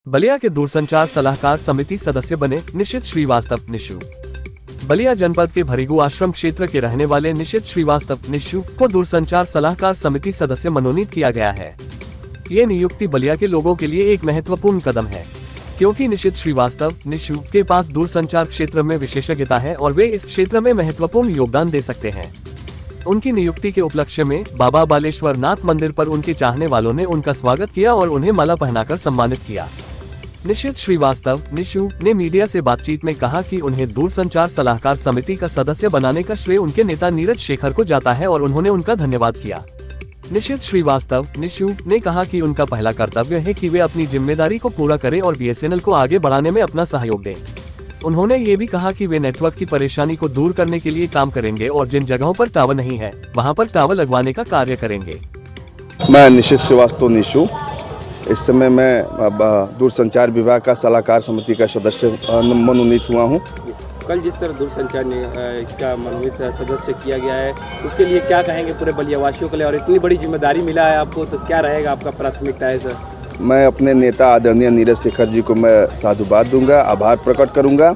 बलिया के दूरसंचार सलाहकार समिति सदस्य बने निशित श्रीवास्तव निशु। बलिया जनपद के भरीगु आश्रम क्षेत्र के रहने वाले निशित श्रीवास्तव निशु को दूरसंचार सलाहकार समिति सदस्य मनोनीत किया गया है। ये नियुक्ति बलिया के लोगों के लिए एक महत्वपूर्ण कदम है, क्योंकि निशित श्रीवास्तव निशु के पास दूरसंचार क्षेत्र में विशेषज्ञता है और वे इस क्षेत्र में महत्वपूर्ण योगदान दे सकते हैं। उनकी नियुक्ति के उपलक्ष्य में बाबा बालेश्वर नाथ मंदिर पर उनके चाहने वालों ने उनका स्वागत किया और उन्हें माला पहनाकर सम्मानित किया। निशित श्रीवास्तव निशु ने मीडिया से बातचीत में कहा कि उन्हें दूरसंचार सलाहकार समिति का सदस्य बनाने का श्रेय उनके नेता नीरज शेखर को जाता है और उन्होंने उनका धन्यवाद किया। निशित श्रीवास्तव निशु ने कहा कि उनका पहला कर्तव्य है कि वे अपनी जिम्मेदारी को पूरा करें और बीएसएनएल को आगे बढ़ाने में अपना सहयोग दें। उन्होंने ये भी कहा कि वे नेटवर्क की परेशानी को दूर करने के लिए काम करेंगे और जिन जगहों पर टावर नहीं है वहां पर टावर लगवाने का कार्य करेंगे। मैं निशित श्रीवास्तव निशु, इस समय मैं दूरसंचार विभाग का सलाहकार समिति का सदस्य मनोनीत हुआ हूं। कल जिस तरह दूरसंचार का मनोनीत सदस्य किया गया है, उसके लिए क्या कहेंगे पूरे बलिया वासियों के लिए, और इतनी बड़ी जिम्मेदारी मिला है आपको, तो क्या रहेगा आपका प्राथमिकता है सर? मैं अपने नेता आदरणीय नीरज शेखर जी को मैं साधुवाद दूंगा, आभार प्रकट करूंगा।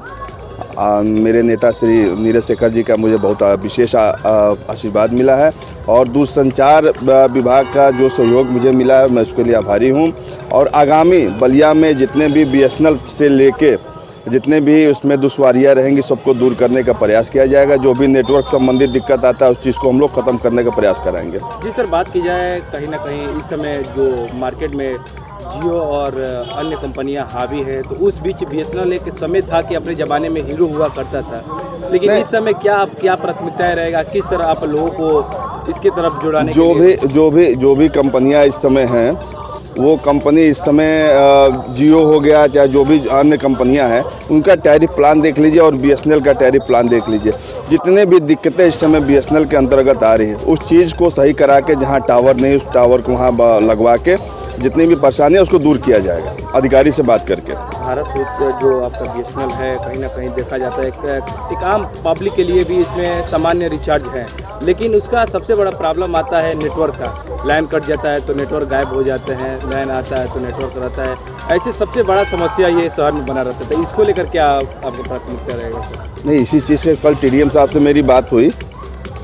मेरे नेता श्री नीरज शेखर जी का मुझे बहुत विशेष आशीर्वाद मिला है और दूरसंचार विभाग का जो सहयोग मुझे मिला है मैं उसके लिए आभारी हूं। और आगामी बलिया में जितने भी बीएसएनएल से लेके जितने भी उसमें दुश्वारियाँ रहेंगी सबको दूर करने का प्रयास किया जाएगा। जो भी नेटवर्क संबंधित दिक्कत आता है उस चीज़ को हम लोग ख़त्म करने का प्रयास कराएंगे। जिस तरह बात की जाए, कहीं ना कहीं इस समय जो मार्केट में जियो और अन्य कंपनियां हावी है, तो उस बीच बीएसएनएल एक समय था कि अपने ज़माने में हीरो हुआ करता था, लेकिन इस समय क्या प्राथमिकताएं रहेगा, किस तरह आप लोगों को इसके तरफ जुड़ाने जो भी कंपनियां इस समय हैं, वो कंपनी इस समय जियो हो गया चाहे जो भी अन्य कंपनियां हैं, उनका टैरिफ प्लान देख लीजिए और बीएसएनएल का टैरिफ प्लान देख लीजिए। जितने भी दिक्कतें इस समय बीएसएनएल के अंतर्गत आ रही है, उस चीज़ को सही करा के जहाँ टावर नहीं उस टावर को वहाँ लगवा के जितनी भी परेशानी है उसको दूर किया जाएगा अधिकारी से बात करके। भारत स्विच जो आपका बीएसएनएल है, कहीं ना कहीं देखा जाता है एक आम पब्लिक के लिए भी इसमें सामान्य रिचार्ज है, लेकिन उसका सबसे बड़ा प्रॉब्लम आता है नेटवर्क का। लाइन कट जाता है तो नेटवर्क गायब हो जाते हैं, लाइन आता है तो नेटवर्क रहता है। ऐसे सबसे बड़ा समस्या ये शहर में बना रहता है। इसको लेकर क्या आपको प्राथमिकता रहेगा सर? नहीं, इसी चीज़ के कल टीडीएम साहब से मेरी बात हुई।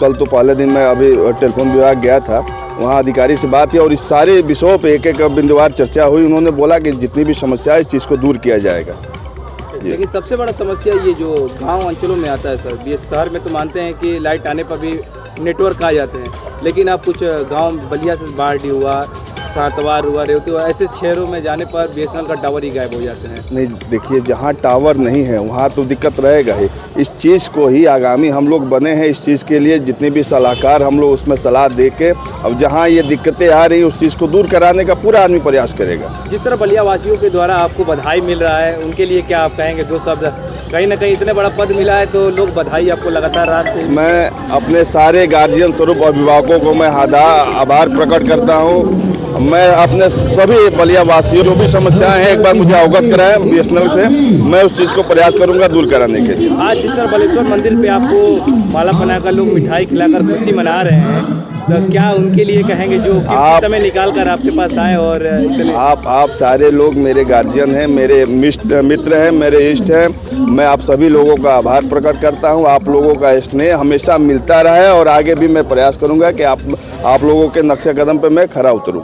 कल तो पहले दिन मैं अभी टेलीफोन विभाग गया था, वहाँ अधिकारी से बात की और इस सारे विषयों पे एक बिंदुवार चर्चा हुई। उन्होंने बोला कि जितनी भी समस्या है इस चीज़ को दूर किया जाएगा। लेकिन सबसे बड़ा समस्या ये जो गांव अंचलों में आता है सर, शहर में तो मानते हैं कि लाइट आने पर भी नेटवर्क आ जाते हैं, लेकिन अब कुछ गांव बलिया से बाढ़ हुआ, सातवार हुआ, रेवती हुआ, ऐसे शहरों में जाने पर बीएसएनएल का टावर ही गायब हो जाते हैं। नहीं, देखिए जहाँ टावर नहीं है वहाँ तो दिक्कत रहेगा ही। इस चीज़ को ही आगामी हम लोग बने हैं इस चीज़ के लिए, जितने भी सलाहकार हम लोग उसमें सलाह दे के अब जहाँ ये दिक्कतें आ रही उस चीज़ को दूर कराने का पूरा आदमी प्रयास करेगा। जिस तरह बलिया वासियों के द्वारा आपको बधाई मिल रहा है, उनके लिए क्या आप कहेंगे? दो शब्द, कहीं ना कहीं इतने बड़ा पद मिला है तो लोग बधाई आपको लगातार रात से। मैं अपने सारे गार्जियन स्वरूप अभिभावकों को मैं आभार प्रकट करता हूँ। मैं अपने सभी बलिया वासियों जो भी समस्याएं हैं एक बार मुझे अवगत कराएं बीएसएनएल से, मैं उस चीज़ को प्रयास करूंगा दूर कराने के लिए। आज जिस तरह बालेश्वर मंदिर पे आपको माला बनाकर लोग मिठाई खिलाकर खुशी मना रहे हैं, तो क्या उनके लिए कहेंगे जो समय निकाल कर आपके पास आए? और आप सारे लोग मेरे गार्जियन हैं, मेरे मित्र हैं, मेरे इष्ट हैं। मैं आप सभी लोगों का आभार प्रकट करता हूं। आप लोगों का स्नेह हमेशा मिलता रहे और आगे भी मैं प्रयास करूंगा कि आप लोगों के नक्शे कदम पे मैं खरा उतरूं।